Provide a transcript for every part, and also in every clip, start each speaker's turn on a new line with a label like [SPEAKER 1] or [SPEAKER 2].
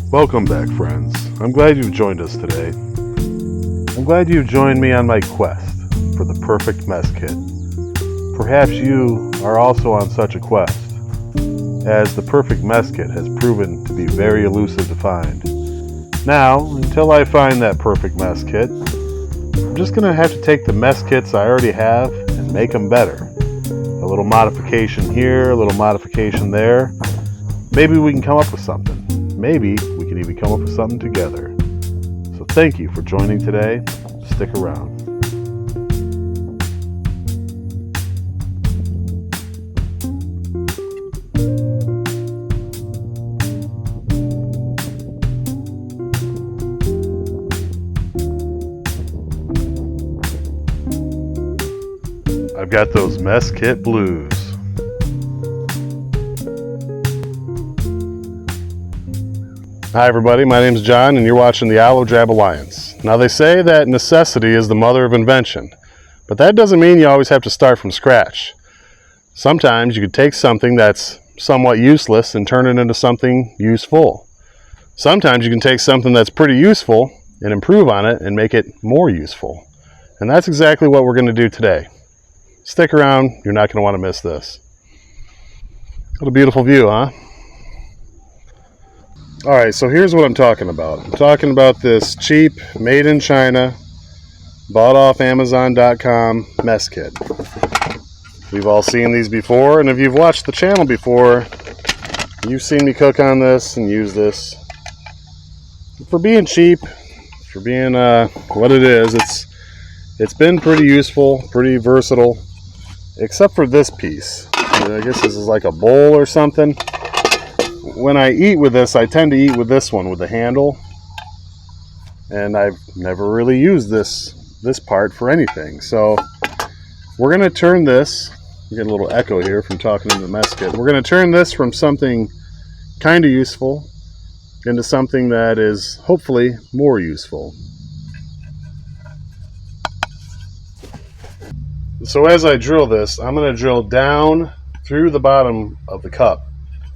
[SPEAKER 1] Welcome back, friends. I'm glad you've joined us today. I'm glad you've joined me on my quest for the perfect mess kit. Perhaps you are also on such a quest, as the perfect mess kit has proven to be very elusive to find. Now, until I find that perfect mess kit, I'm just going to have to take the mess kits I already have and make them better. A little modification here, a little modification there. Maybe we can come up with something. Maybe we can even come up with something together. So thank you for joining today. Stick around. I've got those mess kit blues. Hi everybody, my name's John and you're watching the Aloe Jab Alliance. Now they say that necessity is the mother of invention, but that doesn't mean you always have to start from scratch. Sometimes you could take something that's somewhat useless and turn it into something useful. Sometimes you can take something that's pretty useful and improve on it and make it more useful. And that's exactly what we're going to do today. Stick around, you're not going to want to miss this. What a beautiful view, huh? Alright, so here's what I'm talking about. I'm talking about this cheap, made in China, bought off Amazon.com mess kit. We've all seen these before, and if you've watched the channel before, you've seen me cook on this and use this. For being cheap, for being what it is, it's been pretty useful, pretty versatile, except for this piece. I guess this is like a bowl or something. When I eat with this, I tend to eat with this one, with the handle. And I've never really used this part for anything. So we're going to turn this, we get a little echo here from talking in the mess kit. We're going to turn this from something kind of useful into something that is hopefully more useful. So as I drill this, I'm going to drill down through the bottom of the cup.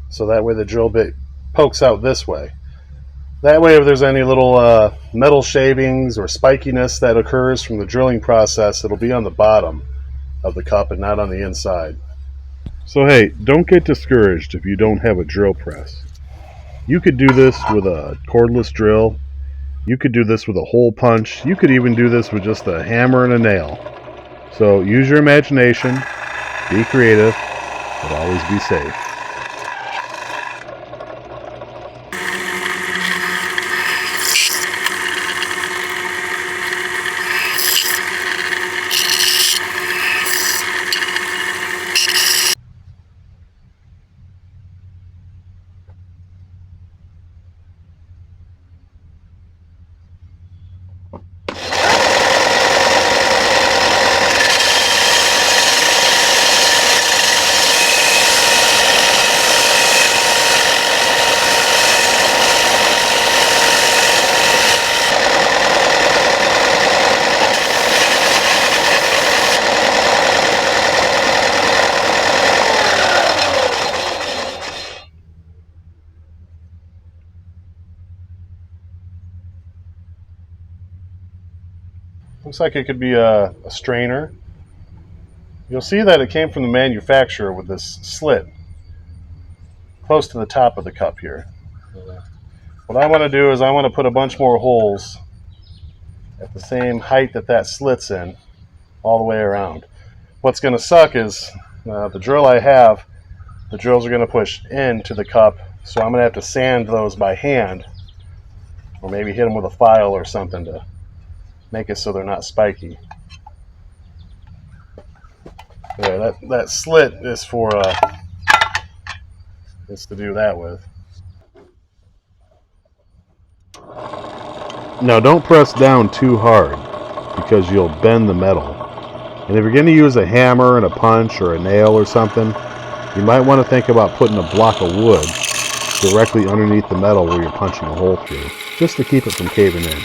[SPEAKER 1] So that way the drill bit pokes out this way. That way if there's any little metal shavings or spikiness that occurs from the drilling process, it'll be on the bottom of the cup and not on the inside. So hey, don't get discouraged if you don't have a drill press. You could do this with a cordless drill. You could do this with a hole punch. You could even do this with just a hammer and a nail. So use your imagination, be creative, but always be safe. Looks like it could be a strainer. You'll see that it came from the manufacturer with this slit close to the top of the cup here. What I want to do is I want to put a bunch more holes at the same height that that slit's in all the way around. What's going to suck is the drill I have, the drills are going to push into the cup, so I'm going to have to sand those by hand or maybe hit them with a file or something to make it so they're not spiky. Yeah, that slit is for is to do that with. Now don't press down too hard because you'll bend the metal. And if you're going to use a hammer and a punch or a nail or something, you might want to think about putting a block of wood directly underneath the metal where you're punching a hole through, just to keep it from caving in.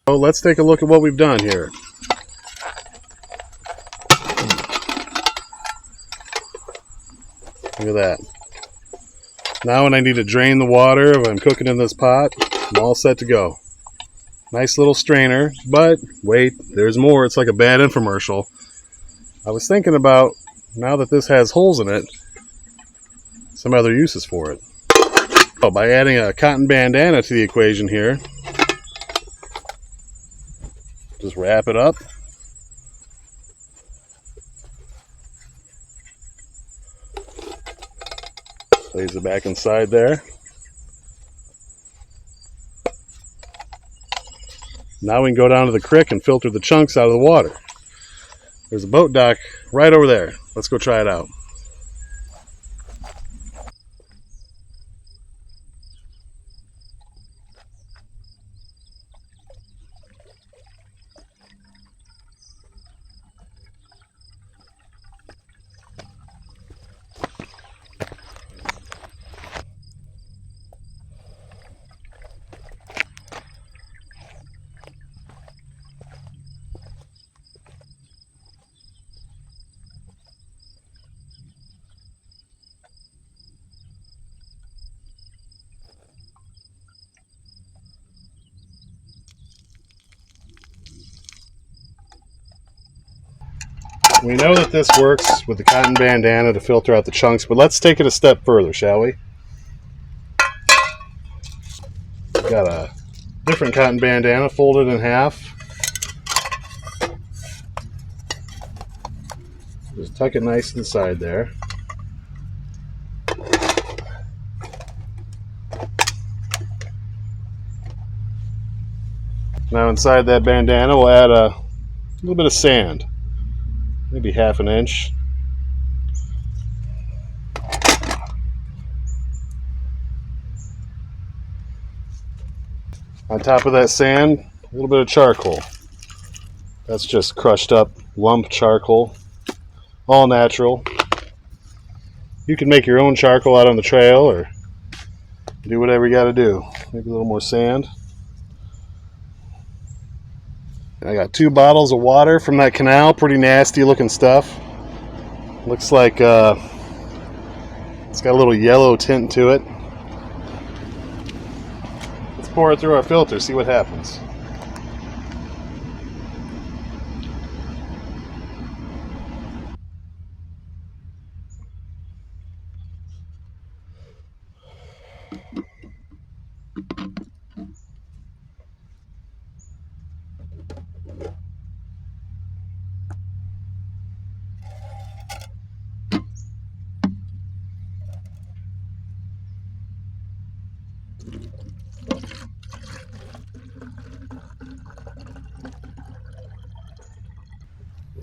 [SPEAKER 1] So let's take a look at what we've done here. Look at that. Now when I need to drain the water, if I'm cooking in this pot, I'm all set to go. Nice little strainer, but wait, there's more. It's like a bad infomercial. I was thinking about, now that this has holes in it, some other uses for it. Oh, by adding a cotton bandana to the equation here, just wrap it up. Lays it back inside there. Now we can go down to the creek and filter the chunks out of the water. There's a boat dock right over there. Let's go try it out. We know that this works with the cotton bandana to filter out the chunks, but let's take it a step further, shall we? Got a different cotton bandana folded in half. Just tuck it nice inside there. Now inside that bandana we'll add a little bit of sand. Maybe half an inch. On top of that sand, a little bit of charcoal. That's just crushed up lump charcoal, all natural. You can make your own charcoal out on the trail or do whatever you got to do. Maybe a little more sand. I got 2 bottles of water from that canal, pretty nasty looking stuff. Looks like it's got a little yellow tint to it. Let's pour it through our filter, see what happens.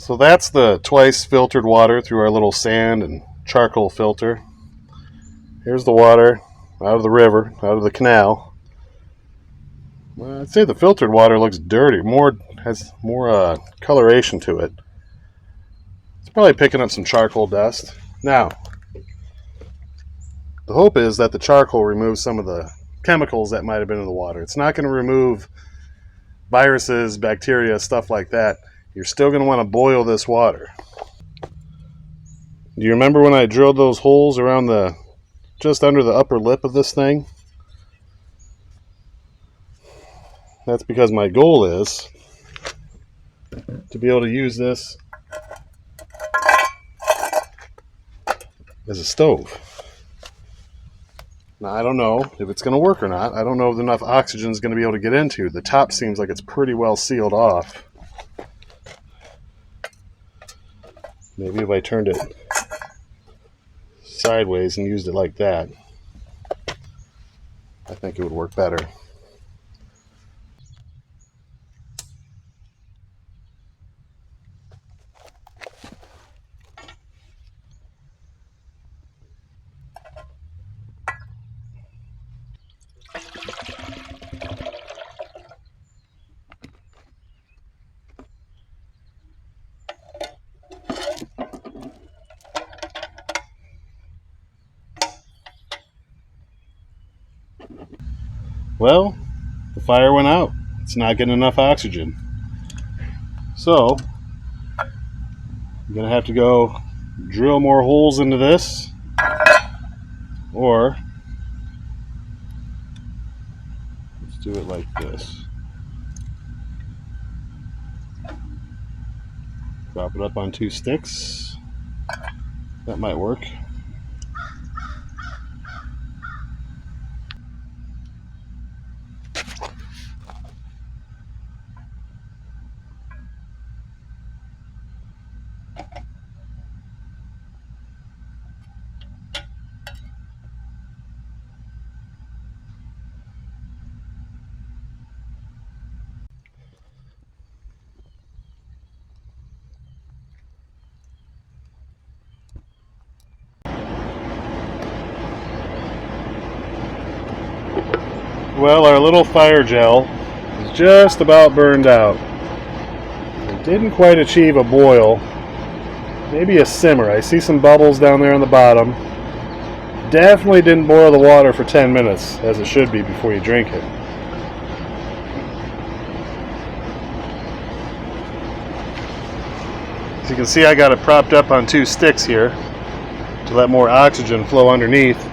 [SPEAKER 1] So that's the twice filtered water through our little sand and charcoal filter. Here's the water out of the river, out of the canal. Well, I'd say the filtered water looks dirty, has more coloration to it. It's probably picking up some charcoal dust. Now, the hope is that the charcoal removes some of the chemicals that might have been in the water. It's not going to remove viruses, bacteria, stuff like that. You're still going to want to boil this water. Do you remember when I drilled those holes around just under the upper lip of this thing? That's because my goal is to be able to use this as a stove. Now, I don't know if it's going to work or not. I don't know if enough oxygen is going to be able to get into. The top seems like it's pretty well sealed off. Maybe if I turned it sideways and used it like that, I think it would work better. Well, the fire went out. It's not getting enough oxygen. So I'm going to have to go drill more holes into this, or let's do it like this. Drop it up on 2 sticks. That might work. Well, our little fire gel is just about burned out. It didn't quite achieve a boil, maybe a simmer. I see some bubbles down there on the bottom. Definitely didn't boil the water for 10 minutes, as it should be before you drink it. As you can see, I got it propped up on 2 sticks here to let more oxygen flow underneath.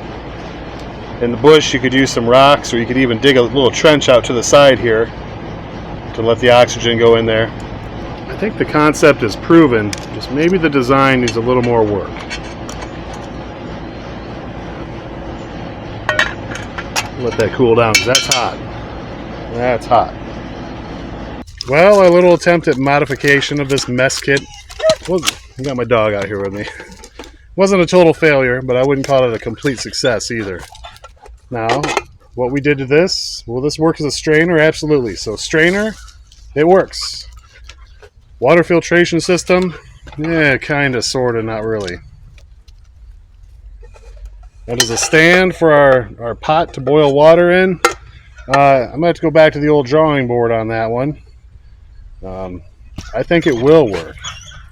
[SPEAKER 1] In the bush, you could use some rocks, or you could even dig a little trench out to the side here to let the oxygen go in there. I think the concept is proven, just maybe the design needs a little more work. Let that cool down, because that's hot. That's hot. Well, our little attempt at modification of this mess kit, I got my dog out here with me. Wasn't a total failure, but I wouldn't call it a complete success either. Now, what we did to this, will this work as a strainer? Absolutely. So strainer, it works. Water filtration system, yeah, kind of, sort of, not really. That is a stand for our pot to boil water in. I'm going to have to go back to the old drawing board on that one. I think it will work.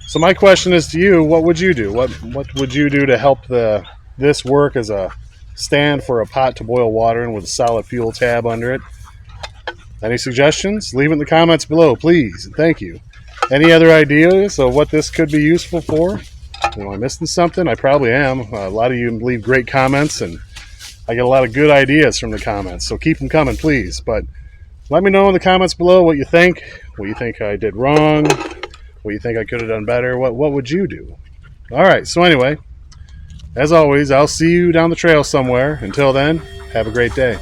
[SPEAKER 1] So my question is to you, what would you do? What would you do to help this work as a stand for a pot to boil water in with a solid fuel tab under it? Any suggestions? Leave it in the comments below, please. Thank you. Any other ideas of what this could be useful for? Am I missing something? I probably am. A lot of you leave great comments, and I get a lot of good ideas from the comments. So keep them coming, please. But let me know in the comments below what you think I did wrong, what you think I could have done better. What would you do? All right. So anyway, as always, I'll see you down the trail somewhere. Until then, have a great day.